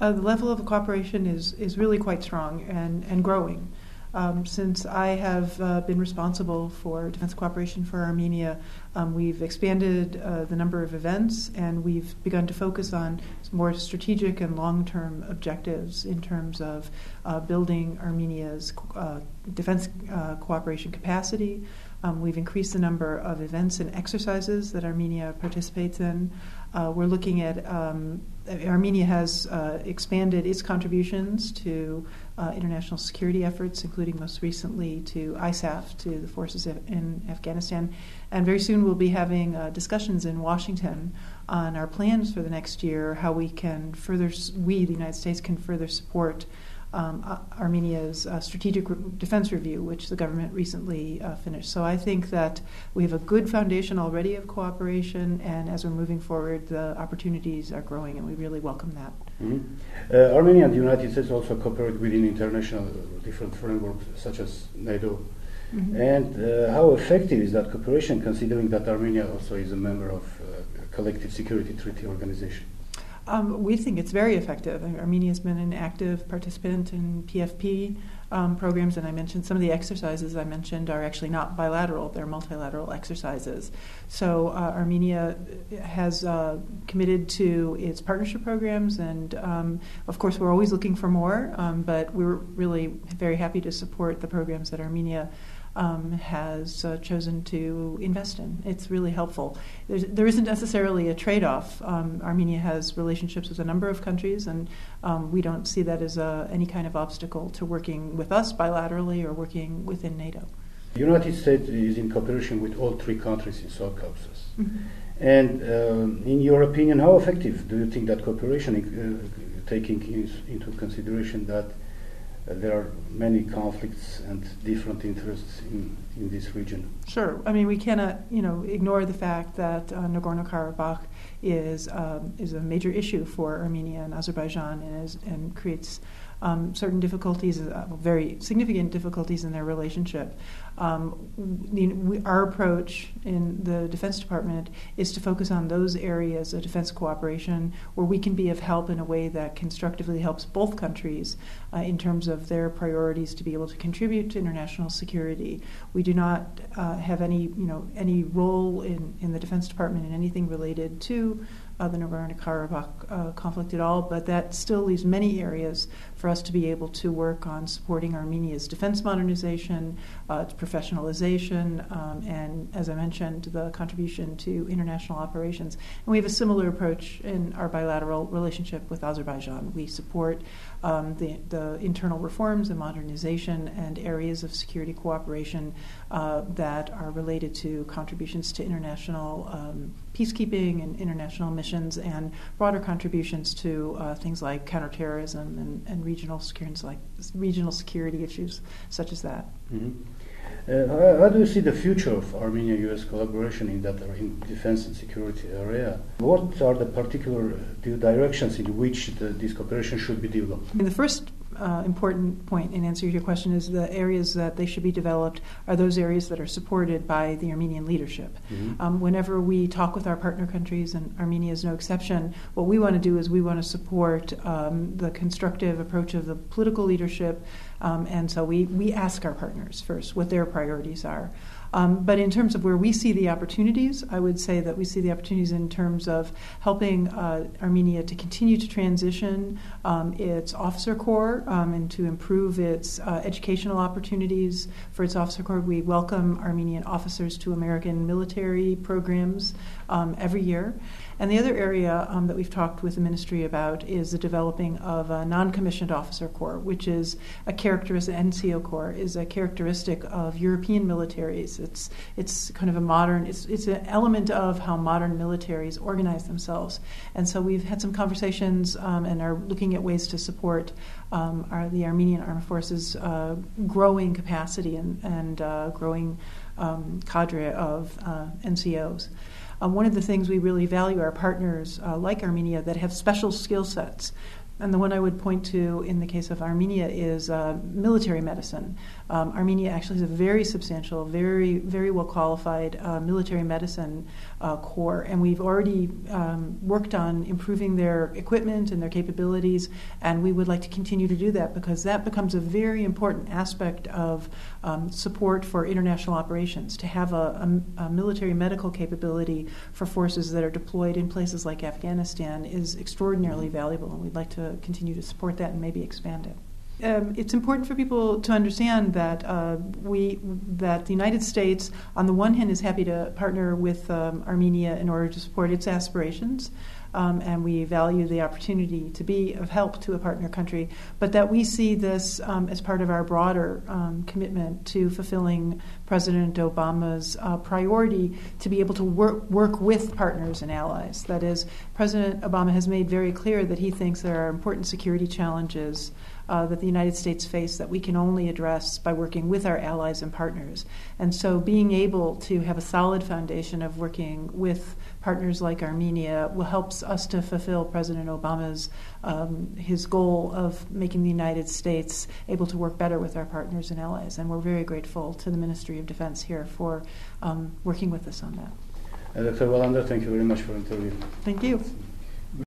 The level of cooperation is really quite strong and growing. Since I have been responsible for defense cooperation for Armenia, we've expanded the number of events, and we've begun to focus on more strategic and long-term objectives in terms of building Armenia's defense cooperation capacity. We've increased the number of events and exercises that Armenia participates in. We're looking at Armenia has expanded its contributions to international security efforts, including most recently to ISAF, to the forces in Afghanistan. And very soon we'll be having discussions in Washington on our plans for the next year, how we can further, the United States, can further support Armenia's strategic defense review, which the government recently finished. So I think that we have a good foundation already of cooperation, and as we're moving forward, the opportunities are growing, and we really welcome that. Mm-hmm. Armenia and the United States also cooperate within international different frameworks, such as NATO. Mm-hmm. And how effective is that cooperation, considering that Armenia also is a member of Collective Security Treaty Organization? We think it's very effective. Armenia has been an active participant in PFP programs, and I mentioned some of the exercises I mentioned are actually not bilateral, they're multilateral exercises. So Armenia has committed to its partnership programs, and of course we're always looking for more, but we're really very happy to support the programs that Armenia has chosen to invest in. It's really helpful. There isn't necessarily a trade-off. Armenia has relationships with a number of countries, and we don't see that as any kind of obstacle to working with us bilaterally or working within NATO. The United States is in cooperation with all three countries in South Caucasus. Mm-hmm. And in your opinion, how effective do you think that cooperation, taking into consideration that there are many conflicts and different interests in this region? Sure. I mean, we cannot, ignore the fact that Nagorno-Karabakh is a major issue for Armenia and Azerbaijan, and creates certain difficulties, very significant difficulties in their relationship. Our approach in the Defense Department is to focus on those areas of defense cooperation where we can be of help in a way that constructively helps both countries in terms of their priorities to be able to contribute to international security. We do not have any role in the Defense Department in anything related to the Nagorno-Karabakh conflict at all, but that still leaves many areas for us to be able to work on supporting Armenia's defense modernization, its professionalization, and, as I mentioned, the contribution to international operations. And we have a similar approach in our bilateral relationship with Azerbaijan. We support the internal reforms and modernization and areas of security cooperation that are related to contributions to international peacekeeping and international missions, and broader contributions to things like counterterrorism and regional security issues such as that. Mm-hmm. How do you see the future of Armenia-U.S. collaboration in defense and security area? What are the particular directions in which this cooperation should be developed? I mean, the first important point in answer to your question is the areas that they should be developed are those areas that are supported by the Armenian leadership. Mm-hmm. Whenever we talk with our partner countries, and Armenia is no exception, what we want to do is we want to support the constructive approach of the political leadership, and so we ask our partners first what their priorities are. But in terms of where we see the opportunities, I would say that we see the opportunities in terms of helping Armenia to continue to transition its officer corps and to improve its educational opportunities for its officer corps. We welcome Armenian officers to American military programs every year. And the other area that we've talked with the ministry about is the developing of a non-commissioned officer corps, which is a characteristic, NCO corps is a characteristic of European militaries. It's kind of a modern, it's an element of how modern militaries organize themselves. And so we've had some conversations and are looking at ways to support the Armenian Armed Forces' growing capacity and growing cadre of NCOs. One of the things we really value are partners like Armenia that have special skill sets. And the one I would point to in the case of Armenia is military medicine. Armenia actually has a very substantial, very, very well qualified military medicine corps, and we've already worked on improving their equipment and their capabilities, and we would like to continue to do that because that becomes a very important aspect of support for international operations, to have a military medical capability for forces that are deployed in places like Afghanistan is extraordinarily valuable, and we'd like to continue to support that and maybe expand it. It's important for people to understand that that the United States, on the one hand, is happy to partner with Armenia in order to support its aspirations, and we value the opportunity to be of help to a partner country, but that we see this as part of our broader commitment to fulfilling President Obama's priority to be able to work with partners and allies. That is, President Obama has made very clear that he thinks there are important security challenges that the United States face that we can only address by working with our allies and partners. And so being able to have a solid foundation of working with partners like Armenia will help us to fulfill President Obama's his goal of making the United States able to work better with our partners and allies. And we're very grateful to the Ministry of Defense here for working with us on that. Dr. Wallander, thank you very much for the interview. Thank you.